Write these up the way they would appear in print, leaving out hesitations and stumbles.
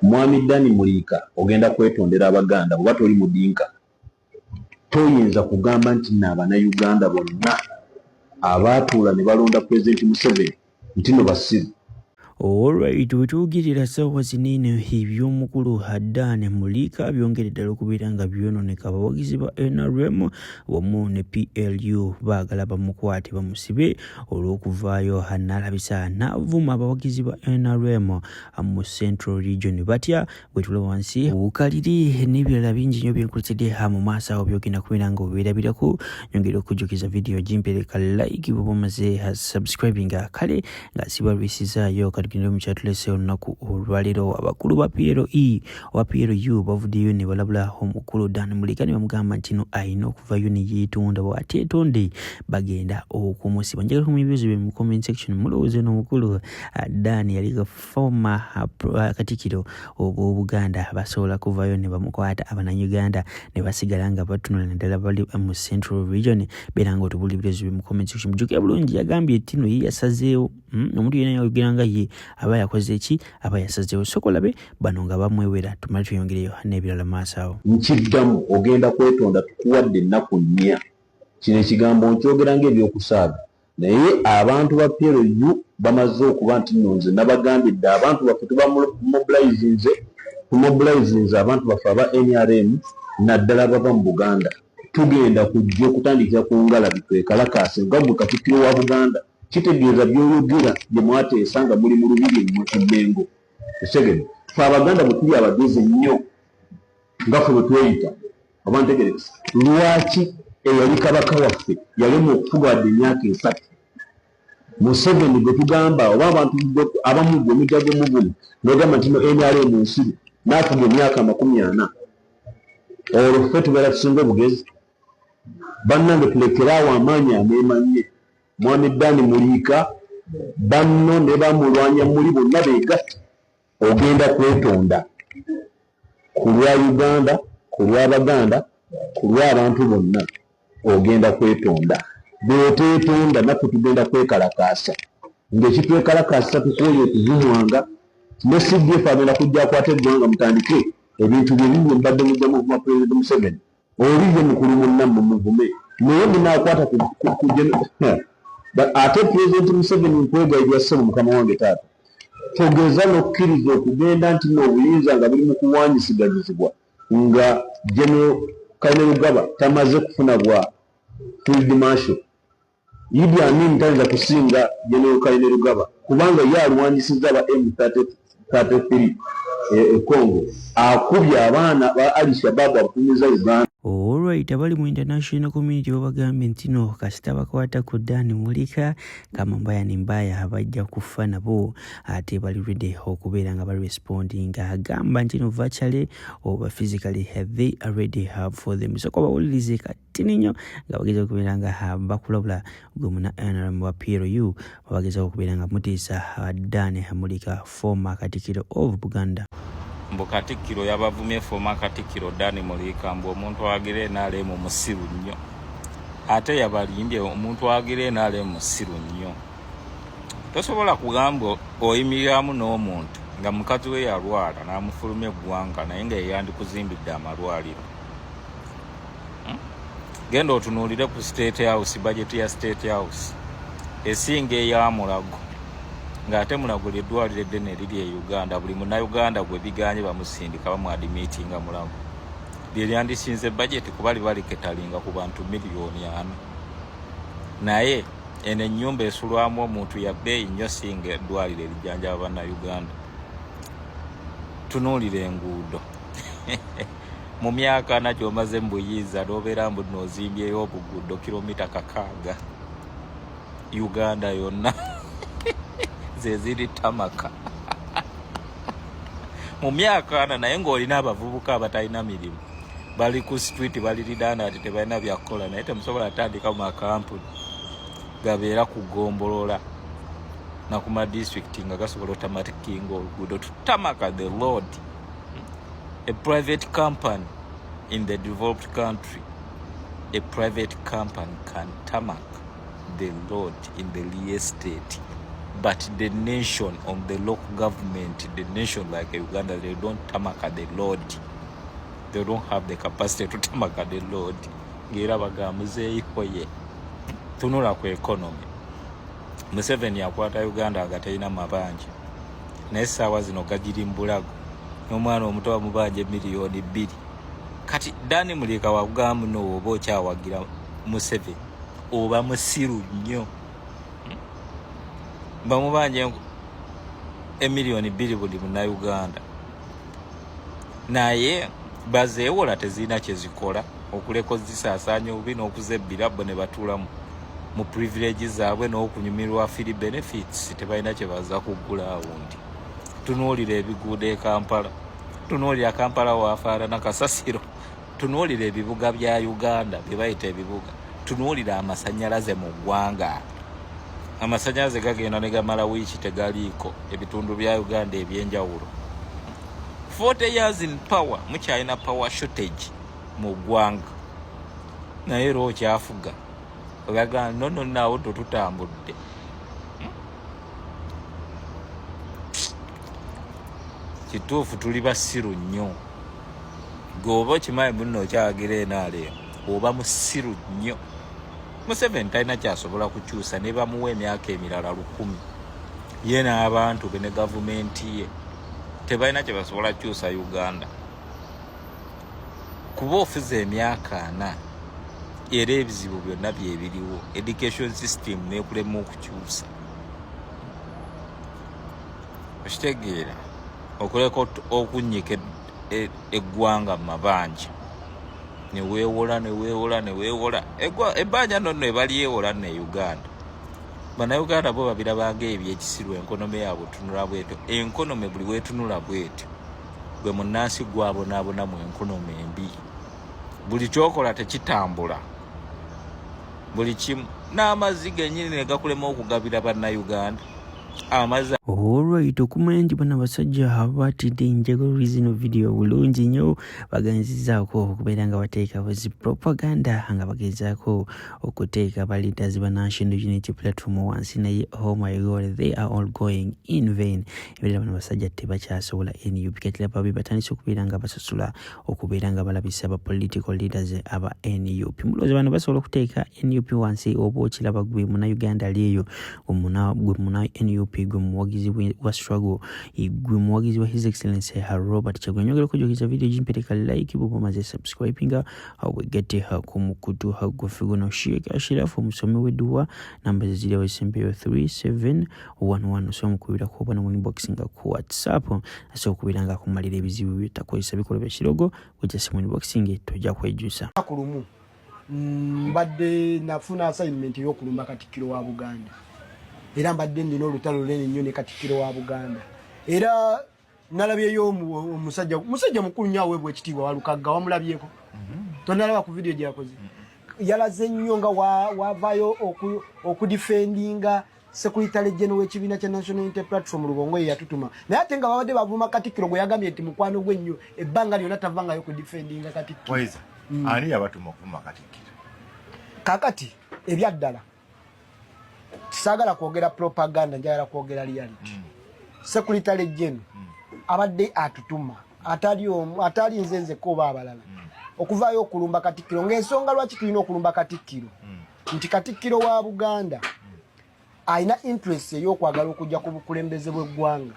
Mwami Dani Mulika ogenda kwetondera Abaganda bwe toli mudinka toyinza kugamba nti n'Abannayuganda bonna abaatuula ne balonda Pulezidenti Museveni nti no basiru. Alright, wetuugirira ssaawa zino eby'omukulu Dani Mulika byongere ddala okubeera nga byonooneka. Abawagizi ba NRM wamu ne PLU baagala bamukwate bamusibe olw'okuvaayo n'alabisa n'avuma abawagizi ba NRM mu Central Region. Batya bwe tula wansi bukaliri n'ebirala bingi nnyo byenkulisedde mu maaso awo byogenda kubeera nga obeerabirako. Nyongera okujjukiza vidiyo gimpereka like bwe bamaze subscribinga kale nga sibalwisizaayo tugenda mu kyatulese olunaku olwaleero. Abakulu ba PLE owa PLU bavuddeyo ne balabula omukulu Dani Mulika ne bamugamba nti no ayina okuvaayo ne yeetonda, bw'ateetonde bagenda okumusiba. Njagala kumanya ebibuuzo bye mu comment section. Mulowooza n'omukulu Dani yali former Katikkiro ow'Obuganda basobola kuvaayo ne bamukwata Abannayuganda ne basigala nga batunula naddala bali mu Central Region? Beera nga otubulira ebibuuzo bye mu comment section. Mujjukira bulungi yagambye nti no ye yasazeewo omuntu yenna yayogera nga ye aba yakoze ki, aba yasazeewo. Sokolabe bano nga bamwewera tumale tuyongereyo n'ebirala maaso awo. Nkiddamu ogenda kwetonda tukuwadde ennaku 4. Kino ekigambo nkyogera ng'ebyokusaaga naye abantu ba PLU bamaze okuba nti nno nze nabagambidde abantu baffe tumobilizinze abantu baffe aba NRM naddala bava mu Buganda. Tugenda kujja okutandikira ku ngalabi twekalakaase nga gwe Katikkiro wa Buganda. Kitegeeza by'oyogera bye mwateesa nga muli mu lubiri mu Kimengo. Esegede ffe Abaganda bwe tuli abagezi ennyo nga ffe bwe tweyita oba ntegereza lwaki eyali kabaka waffe yalema okufuga wadde emyaka 3. Museveni gwe tugamba oba abantu abamu gwe mujjago mugumu n'ogamba nti no NRM nsiru n'afuga emyaka 40. Olwo ffe tubeera tusinga obugezi. Bannange tulekeraawo amaanyi ameemanye. Mwami Dani Mulika banno ne bamulwanya muli bonna beegatta. Ogenda kwetonda ku lwa Uganda, ku lw'Abaganda, ku lw'abantu bonna ogenda kwetonda. Bw'oteetonda naffe tugenda kwekalakaasa. Ng'ekitwekalakaasa tukwoye okuvumwanga ne CDF agenda kujja akwata eggwanga mutandike ebintu bye bibye mbadde mujja muvuma Pulezidenti Museveni. Oliye mukulu munnammwe muvume naye munaakwata ate Pulezidenti Museveni nkwegayirira ssebo mukama wange taata. Togeza n'okkiriza okugenda nti n'obuyinza nga buli mu kuwaanyisiganyizibwa nga General Kainerugaba tamaze kufuna bwa Field Marshal. Idi Amin tayinza kusinga General Kainerugaba kubanga ye alwanyisizza aba M33 Congo. Akubye abaana ba Al-Shabaab abakumiza Uganda. Alright, abali mu international community babagambye nti no kasita bakwata ku Dani Mulika kama mbaya ni mbaya abajja kufa nabo ate bali ready okubeera nga bali responding. Agamba nti no virtually oba physically they are ready for them. So kwa bawulirize katini nnyo nga bageza okubeera nga bakulabula gwe muna NRM wa PLU bageza okubeera nga mutiisa Dani Mulika former Katikkiro of Buganda. Mbu Katikkiro yabavumye former Katikkiro Dani Mulika mbu omuntu agire NRM musiru nnyo. Ate yabalimbye omuntu agire NRM musiru nnyo. Tosobola kugamba oyimiriramu n'omuntu nga mukazi we yalwala n'amufulumya eggwanga naye nga yandikuzimbidde amalwaliro. Genda otunuulire ku State House, budget ya State House esinga eya Mulago. Ng'ate Mulago ly'eddwaliro eddene eriri e Uganda. Buli munnayuganda gwe biganye bamusindika bamwadimitinga Mulago. Lye lyandisinze budget kuba libaliketalinga ku bantu miliyoni 4. Naye eno ennyumba esulwamu omuntu ya bbeeyi nnyo singa eddwaliro erijjanjaba bannayuganda. Tunuulira enguudo. Mu myaka 4 gy'omaze mu buyinza n'obeera mbu n'ozimbyeyo obuguudo kilomita 6 Uganda yonna. Zeziri tamaka. Mu myaka 4 naye ng'olina abavubuka abatalina mirimu. Bali ku street bali lidana ati tebalina byakukola naye temusobola tandika mu makampuni gabeera kugombolola na ku ma district nga gasobola otamatikinga oluguudo tutamaka the road. A private company in the developed country, a private company can tarmac the road in the real estate. but the nation on the local government, the nation like Uganda, they don't tamaka the load. They don't have the capacity to tamaka the load. Gira bagamuze ikoye. Tunula ku economy. Museveni yakwata Uganda agatalina mabanja. Naye ssaawa zino gagiri mbulago. N'omwana omuto bamubanja miliyoni 2. Kati Dani Muleka wakugamu no oba okyawagira Museveni oba musiru nnyo. Bamubanja emiliyoni 2 buli Munnayuganda. Naye bazeewola tezirina kye zikola okuleko zisaasaanya obubi n'okuzebbira bo ne batuula mu privilege zaabwe n'okunyumirwa free benefits tebalina kye baza kuggula awundi. Tunuulira ebiguudo e Kampala, tunuulira Kampala waafaanana kasasiro, tunuulira ebibuga bya Uganda bye bayita ebibuga, tunuulira amasannyalaze mu ggwanga. Amasannyalaze gagenda ne gamala wiiki tegaliiko ebitundu bya Uganda ebyenjawulo. 40 years in power, mukyalina power shortage mu ggwanga. Naye lwo kyafuga bagamba no naawo tutambudde. Kituufu tuli basiru nnyo. Goba kimayi muno okyagira enaale oba musiru nnyo. Museveni talina kyasobola kukyusa ne bamuwa emyaka emirala 10. Ye n'abantu be ne gavumenti ye tebalina kye basobola kukyusa Uganda. Kuba ofuze emyaka 4 era ebizibu byonna byebiriwo, education system nekulema okukyusa. Okitegeera okuleka okunnyika eggwanga mu mabanja neweewola ebbanja nno ebalyewola ne Uganda. Bannayuganda bo babirabanga ebyekisiru enkonome yaabwe tunula bwetyo. Enkonome buli weetunula bwetyo gwe munnansi gwabonaabona mu enkonome embi. Buli kyokola tekitambula. Buli kimu n'amazzi gennyini ne gakulema okugabira bannayuganda. Amazzi Alright, okumanya nti bano abasajja ababatidde enjagalo zino video bulungi nnyo baganzizaako okubeera nga bateekawo zi propaganda nga bagezaako okuteeka ba leaders ba National Unity Platform wansi naye oh my god they are all going in vain. Ebirala bano basajja tebakyasobola NUP katira babi batandise okubeera nga basasula okubeera nga balabisa ba political leaders aba NUP. Mulowooza bano basobola okuteeka NUP wansi oba okiraba gwe Munnayuganda leeyo gwe muna NUP gwe muwagizi wa struggle gwe muwagizi wa His Excellency Robert Kyagulanyi. Njagala okujjukiza video gimpereka like bw'oba omaze subscribinga awegete ku mukutu gwafe guno Sheikh Ashraf omusomi w'edduwa namba ze ziri awesempeyo 3711 osobola mukubira ku bwana mu inbox nga ku WhatsApp asobola okubeera nga akumalira ebizibu bitakozesa bikola bya kirogo wejjase mu inbox tojja kwejjusa. Akulumu mbadde nafuna assignment y'okulumba Katikkiro wa Buganda. Era mbadde ndina olutalo lunene nnyo ne Katikkiro wa Buganda. Era nalabyeyo omusajja mukulu nnyo aweebwa ekitiibwa Walukagga wamulabyeko. Tonalaba ku video gyakoze. Yalaze nnyo nga wavaayo okudifendinga Secretary General w'ekibiina kya National Unity Platform Lubongo ye yatutuma. Naye ate nga babadde bavuma Katikkiro gwe yagambye nti mukwano gwe nnyo ebbanga lyonna tavangayo okudifendinga Katikkiro. Waiza, ani yabatuma okuvuma Katikkiro? Kakati ebyaddala sagala kwogera propaganda njagala kwogera reality. Secretary General abadde atutuma atali nzenze ko babalala okuvaayo okulumba Katikkiro ng'ensonga lwaki tulina okulumba Katikkiro nti Katikkiro wa Buganda ayina interest y'okwagala okujja ku bukulembeze bw'eggwanga.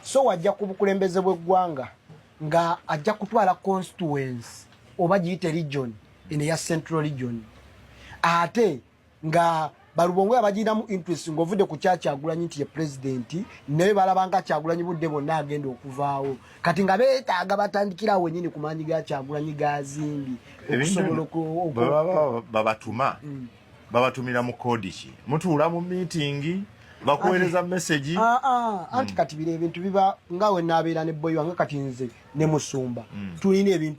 So wajja ku bukulembeze bw'eggwanga nga ajja kutwala constituency oba giyite region ene ya Central Region ate nga Balubongo abagiramu interest ng'ovudde ku Kyagulanyi nti ye president naye balabanga Kyagulanyi budde bonna agenda okuvaawo kati nga beetaaga batandikira wennyini ku maanyi ga Kyagulanyi gazimbi okusobola babatumira mu kodi ki mutuula mu meeting bakuweereza message anti kati bire ebintu biba nga we naabeera ne boy wange kati nze ne Musumba tulina ebintu